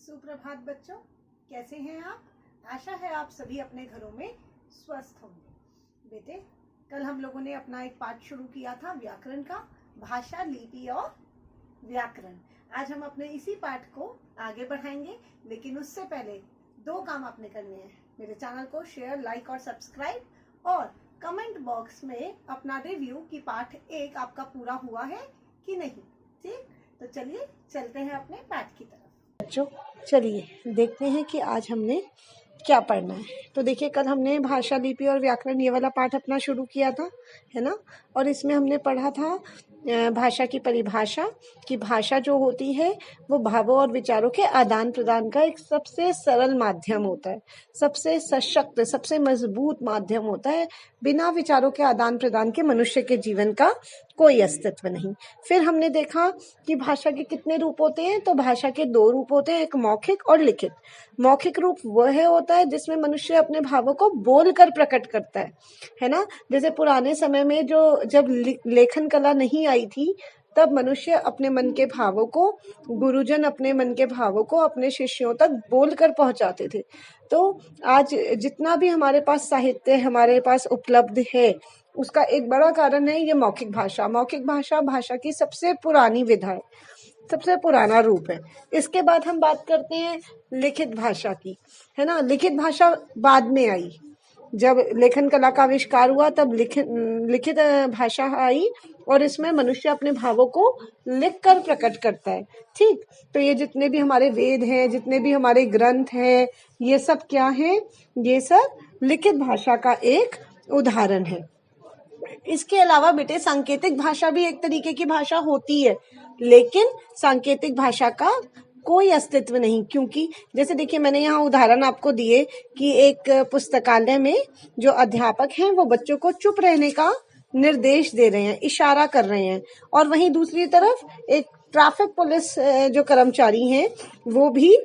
सुप्रभात बच्चों, कैसे हैं आप? आशा है आप सभी अपने घरों में स्वस्थ होंगे। बेटे, कल हम लोगों ने अपना एक पाठ शुरू किया था व्याकरण का, भाषा, लिपि और व्याकरण। आज हम अपने इसी पाठ को आगे बढ़ाएंगे, लेकिन उससे पहले दो काम आपने करने हैं। मेरे चैनल को शेयर, लाइक और सब्सक्राइब, और कमेंट बॉक्स में अपना रिव्यू कि पाठ 1 आपका पूरा हुआ है कि नहीं। ठीक, तो चलिए चलते हैं अपने पाठ की तरफ। बच्चों, चलिए देखते हैं कि आज हमने क्या पढ़ना है। तो देखिए, कल हमने भाषा, लिपि और व्याकरण ये वाला पाठ अपना शुरू किया था, है ना। और इसमें हमने पढ़ा था भाषा की परिभाषा, कि भाषा जो होती है वो भावों और विचारों के आदान प्रदान का एक सबसे सरल माध्यम होता है, सबसे सशक्त, सबसे मजबूत माध्यम होता है। बिना विचारों के आदान प्रदान के मनुष्य के जीवन का कोई अस्तित्व नहीं। फिर हमने देखा कि भाषा के कितने रूप होते हैं। तो भाषा के 2 रूप होते हैं, एक मौखिक और लिखित। मौखिक रूप वह होता है जिसमें मनुष्य अपने भावों को बोलकर प्रकट करता है ना। जैसे पुराने समय में जब लेखन कला नहीं आई थी, तब मनुष्य अपने मन के भावों को, गुरुजन अपने मन के भावों को अपने शिष्यों तक बोलकर पहुंचाते थे। तो आज जितना भी हमारे पास साहित्य हमारे पास उपलब्ध है, उसका एक बड़ा कारण है ये मौखिक भाषा। मौखिक भाषा भाषा की सबसे पुरानी विधा है, सबसे पुराना रूप है। इसके बाद हम बात करते हैं लिखित भाषा की, है ना। लिखित भाषा बाद में आई, जब लेखन कला का आविष्कार हुआ तब लिखित भाषा आई, और इसमें मनुष्य अपने भावों को लिखकर प्रकट करता है। ठीक, तो ये जितने भी हमारे वेद हैं, जितने भी हमारे ग्रंथ हैं, ये सब क्या है? ये सब लिखित भाषा का एक उदाहरण है। इसके अलावा बेटे, सांकेतिक भाषा भी एक तरीके की भाषा होती है, लेकिन सांकेतिक भाषा का कोई अस्तित्व नहीं। क्योंकि जैसे देखिए, मैंने यहाँ उदाहरण आपको दिए कि एक पुस्तकालय में जो अध्यापक हैं वो बच्चों को चुप रहने का निर्देश दे रहे हैं, इशारा कर रहे हैं, और वहीं दूसरी तरफ एक ट्रैफिक पुलिस जो कर्मचारी हैं वो भी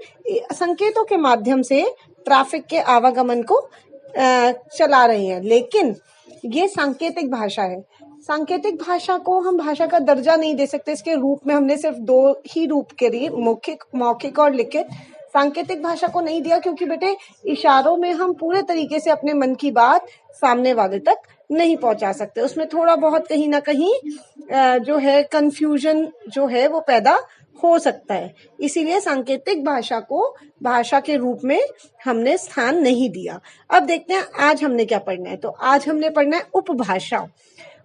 संकेतों के माध्यम से ट्रैफिक के आवागमन को चला रहे हैं। लेकिन ये सांकेतिक भाषा है। सांकेतिक भाषा को हम भाषा का दर्जा नहीं दे सकते। इसके रूप में हमने सिर्फ 2 ही रूप के लिए, मौखिक और लिखित, सांकेतिक भाषा को नहीं दिया, क्योंकि बेटे इशारों में हम पूरे तरीके से अपने मन की बात सामने वाले तक नहीं पहुंचा सकते। उसमें थोड़ा बहुत कहीं ना कहीं जो है कंफ्यूजन जो है वो पैदा हो सकता है। इसीलिए सांकेतिक भाषा को भाषा के रूप में हमने स्थान नहीं दिया। अब देखते हैं आज हमने क्या पढ़ना है। तो आज हमने पढ़ना है उपभाषा।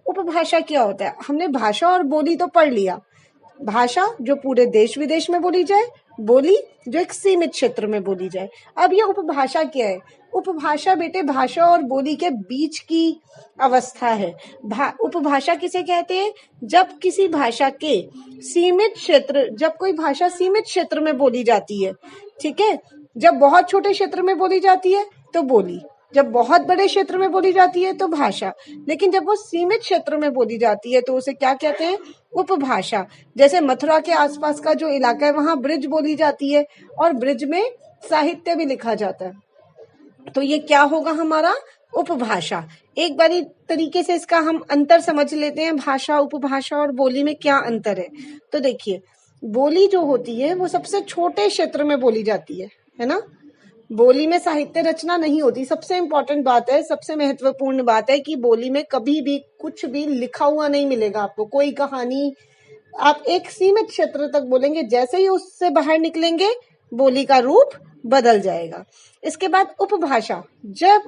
उपभाषा क्या होता है? हमने भाषा और बोली तो पढ़ लिया। भाषा जो पूरे देश विदेश में बोली जाए, बोली जो एक सीमित क्षेत्र में बोली जाए। अब ये उपभाषा क्या है? उपभाषा बेटे भाषा और बोली के बीच की अवस्था है। उपभाषा किसे कहते हैं? जब किसी भाषा के सीमित क्षेत्र, जब कोई भाषा सीमित क्षेत्र में बोली जाती है, ठीक है। जब बहुत छोटे क्षेत्र में बोली जाती है तो बोली, जब बहुत बड़े क्षेत्र में बोली जाती है तो भाषा, लेकिन जब वो सीमित क्षेत्र में बोली जाती है तो उसे क्या कहते हैं? उपभाषा। जैसे मथुरा के आसपास का जो इलाका है वहां ब्रिज बोली जाती है, और ब्रिज में साहित्य भी लिखा जाता है। तो ये क्या होगा? हमारा उपभाषा। एक बारी तरीके से इसका हम अंतर समझ लेते हैं, भाषा, उपभाषा और बोली में क्या अंतर है। तो देखिए, बोली जो होती है वो सबसे छोटे क्षेत्र में बोली जाती है ना। बोली में साहित्य रचना नहीं होती। सबसे इम्पोर्टेंट बात है, सबसे महत्वपूर्ण बात है कि बोली में कभी भी कुछ भी लिखा हुआ नहीं मिलेगा आपको। कोई कहानी आप एक सीमित क्षेत्र तक बोलेंगे, जैसे ही उससे बाहर निकलेंगे बोली का रूप बदल जाएगा। इसके बाद उपभाषा, जब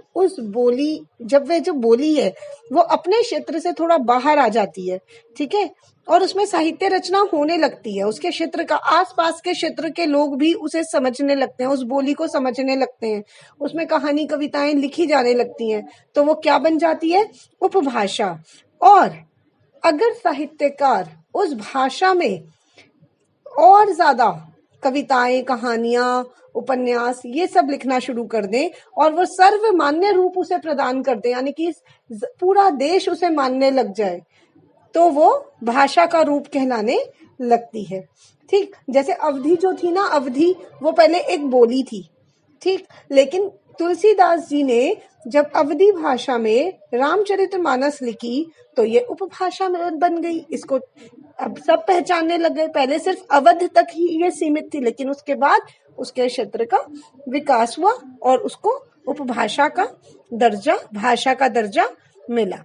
वह जो बोली है वो अपने क्षेत्र से थोड़ा बाहर आ जाती है, ठीक है, और उसमें साहित्य रचना होने लगती है। उसके क्षेत्र का, आसपास के क्षेत्र के लोग भी उसे समझने लगते हैं, उस बोली को समझने लगते हैं, उसमें कहानी, कविताएं लिखी जाने लगती हैं, तो वो क्या बन जाती है? उपभाषा। और अगर साहित्यकार उस भाषा में और ज्यादा कविताएं, कहानियां, उपन्यास ये सब लिखना शुरू कर दें और वो सर्वमान्य रूप उसे प्रदान कर दें, यानी कि पूरा देश उसे मानने लग जाए, तो वो भाषा का रूप कहलाने लगती है। ठीक, जैसे अवधि जो थी ना, अवधि वो पहले एक बोली थी, ठीक, लेकिन तुलसीदास जी ने जब अवधी भाषा में रामचरितमानस लिखी तो ये उपभाषा बन गई। इसको अब सब पहचानने लग गए। पहले सिर्फ अवध तक ही ये सीमित थी, लेकिन उसके बाद उसके क्षेत्र का विकास हुआ और उसको उपभाषा का दर्जा, भाषा का दर्जा मिला।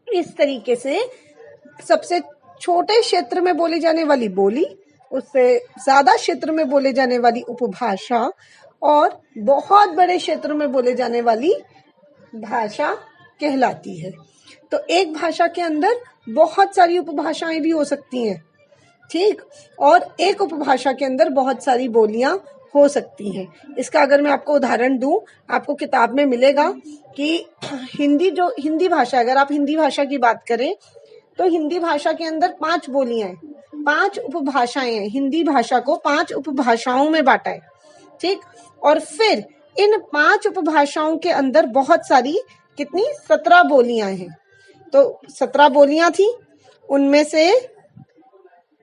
इस तरीके से सबसे छोटे क्षेत्र में बोली जाने वाली बोली, उससे ज्यादा क्षेत्र में बोले जाने वाली उपभाषा और बहुत बड़े क्षेत्र में बोले जाने वाली भाषा कहलाती है। तो एक भाषा के अंदर बहुत सारी उपभाषाएं भी हो सकती हैं, ठीक, और एक उपभाषा के अंदर बहुत सारी बोलियां हो सकती हैं। इसका अगर मैं आपको उदाहरण दूं, आपको किताब में मिलेगा कि हिंदी भाषा, अगर आप हिंदी भाषा की बात करें तो हिंदी भाषा के अंदर 5 बोलियां हैं, 5 उपभाषाएं हैं। हिंदी भाषा को 5 उपभाषाओं में बांटा है, ठीक। और फिर इन 5 उपभाषाओं के अंदर बहुत सारी, कितनी, 17 बोलियां हैं। तो 17 बोलियां थी, उनमें से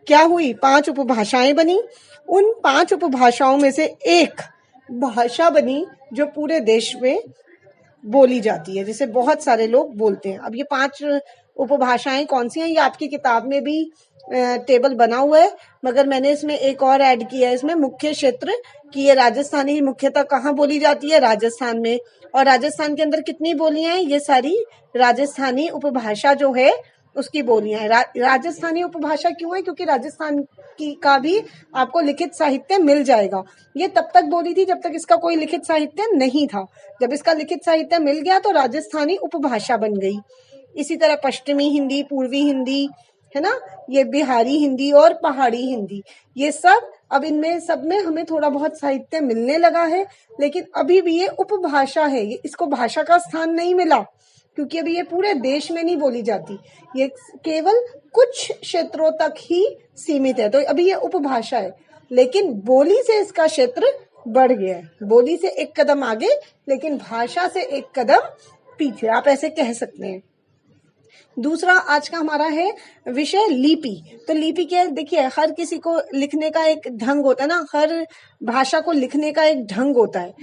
क्या हुई, 5 उपभाषाएं बनी। उन 5 उपभाषाओं में से एक भाषा बनी जो पूरे देश में बोली जाती है, जिसे बहुत सारे लोग बोलते हैं। अब ये 5 उपभाषाएं कौन सी हैं, ये आपकी किताब में भी टेबल बना हुआ है, मगर मैंने इसमें एक और ऐड किया है, इसमें मुख्य क्षेत्र की। ये राजस्थानी मुख्यतः कहाँ बोली जाती है, राजस्थान में। और राजस्थान के अंदर कितनी बोलियां हैं, ये सारी राजस्थानी उपभाषा जो है उसकी बोलियां हैं। राजस्थानी उपभाषा क्यों है, क्योंकि राजस्थान की का भी आपको लिखित साहित्य मिल जाएगा। ये तब तक बोली थी जब तक इसका कोई लिखित साहित्य नहीं था। जब इसका लिखित साहित्य मिल गया तो राजस्थानी उपभाषा बन गई। इसी तरह पश्चिमी हिंदी, पूर्वी हिंदी, है ना, ये बिहारी हिंदी और पहाड़ी हिंदी, ये सब अब इनमें सब में हमें थोड़ा बहुत साहित्य मिलने लगा है, लेकिन अभी भी ये उपभाषा है। ये, इसको भाषा का स्थान नहीं मिला, क्योंकि अभी ये पूरे देश में नहीं बोली जाती, ये केवल कुछ क्षेत्रों तक ही सीमित है। तो अभी ये उपभाषा है, लेकिन बोली से इसका क्षेत्र बढ़ गया है। बोली से एक कदम आगे, लेकिन भाषा से एक कदम पीछे, आप ऐसे कह सकते हैं। दूसरा आज का हमारा है विषय लिपि। तो लिपि क्या है, देखिए, हर किसी को लिखने का एक ढंग होता है ना, हर भाषा को लिखने का एक ढंग होता है।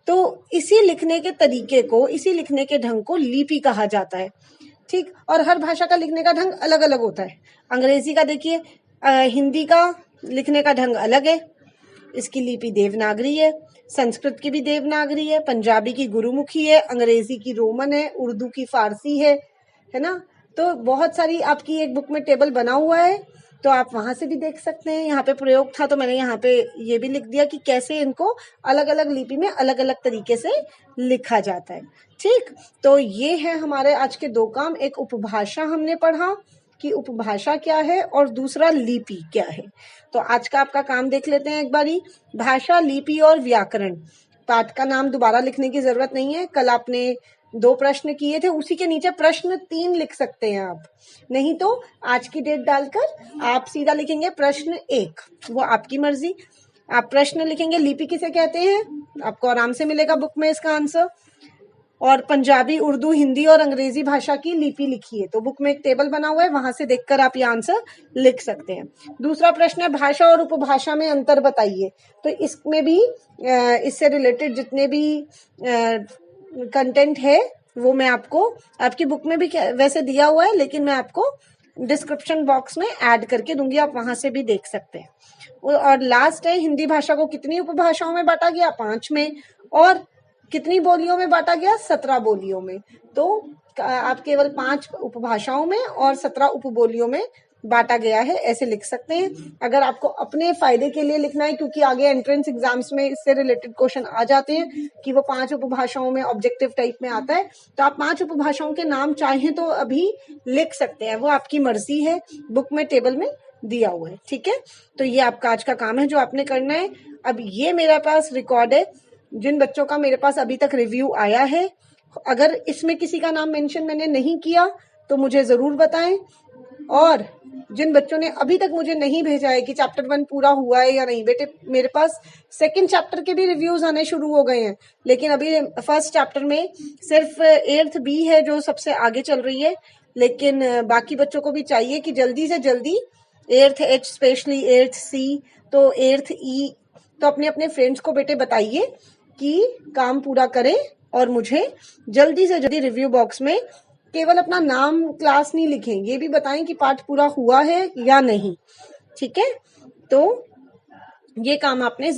तो इसी लिखने के तरीके को, इसी लिखने के ढंग को लिपि कहा जाता है, ठीक। और हर भाषा का लिखने का ढंग अलग अलग होता है। अंग्रेजी का देखिए, हिंदी का लिखने का ढंग अलग है, इसकी लिपि देवनागरी है। संस्कृत की भी देवनागरी है, पंजाबी की गुरुमुखी है, अंग्रेजी की रोमन है, उर्दू की फारसी है ना। तो बहुत सारी आपकी एक बुक में टेबल बना हुआ है, तो आप वहां से भी देख सकते हैं। यहाँ पे प्रयोग था तो मैंने यहाँ पे ये भी लिख दिया कि कैसे इनको अलग अलग लिपि में अलग अलग तरीके से लिखा जाता है, ठीक। तो ये है हमारे आज के 2 काम। एक उपभाषा हमने पढ़ा कि उपभाषा क्या है, और दूसरा लिपि क्या है। तो आज का आपका काम देख लेते हैं एक बारी। भाषा, लिपि और व्याकरण। पाठ का नाम दोबारा लिखने की जरूरत नहीं है। कल आपने 2 प्रश्न किए थे, उसी के नीचे प्रश्न 3 लिख सकते हैं आप, नहीं तो आज की डेट डालकर आप सीधा लिखेंगे प्रश्न 1, वो आपकी मर्जी। आप प्रश्न लिखेंगे लिपि किसे कहते हैं, आपको आराम से मिलेगा बुक में इसका आंसर। और पंजाबी, उर्दू, हिंदी और अंग्रेजी भाषा की लिपि लिखिए, तो बुक में एक टेबल बना हुआ है, वहां से देखकर आप ये आंसर लिख सकते हैं। दूसरा प्रश्न है भाषा और उपभाषा में अंतर बताइए। तो इसमें भी इससे रिलेटेड जितने भी कंटेंट है वो मैं आपको, आपकी बुक में भी वैसे दिया हुआ है, लेकिन मैं आपको डिस्क्रिप्शन बॉक्स में ऐड करके दूंगी, आप वहां से भी देख सकते हैं। और लास्ट है हिंदी भाषा को कितनी उपभाषाओं में बांटा गया, 5 में, और कितनी बोलियों में बांटा गया, 17 बोलियों में। तो आप केवल 5 उपभाषाओं में और 17 उपबोलियों में बांटा गया है, ऐसे लिख सकते हैं। अगर आपको अपने फायदे के लिए लिखना है, क्योंकि आगे एंट्रेंस एग्जाम्स में इससे रिलेटेड क्वेश्चन आ जाते हैं कि वो 5 उपभाषाओं में ऑब्जेक्टिव टाइप में आता है, तो आप 5 उपभाषाओं के नाम चाहें तो अभी लिख सकते हैं, वो आपकी मर्जी है, बुक में टेबल में दिया हुआ है, ठीक है। तो ये आपका आज का काम है जो आपने करना है। अब ये मेरे पास रिकॉर्ड है जिन बच्चों का मेरे पास अभी तक रिव्यू आया है, अगर इसमें किसी का नाम मेंशन मैंने नहीं किया तो मुझे जरूर बताएं, और जिन बच्चों ने अभी तक मुझे नहीं भेजा है कि चैप्टर 1 पूरा हुआ है या नहीं, बेटे मेरे पास 2nd चैप्टर के भी रिव्यूज आने शुरू हो गए हैं, लेकिन अभी 1st चैप्टर में सिर्फ 8th B है जो सबसे आगे चल रही है, लेकिन बाकी बच्चों को भी चाहिए कि जल्दी से जल्दी 8th H specially 8th C तो 8th E, तो अपने अपने फ्रेंड्स को बेटे बताइए कि काम पूरा करें और मुझे जल्दी से जल्दी रिव्यू बॉक्स में केवल अपना नाम, क्लास नहीं लिखें, ये भी बताएं कि पाठ पूरा हुआ है या नहीं। ठीक है, तो ये काम आपने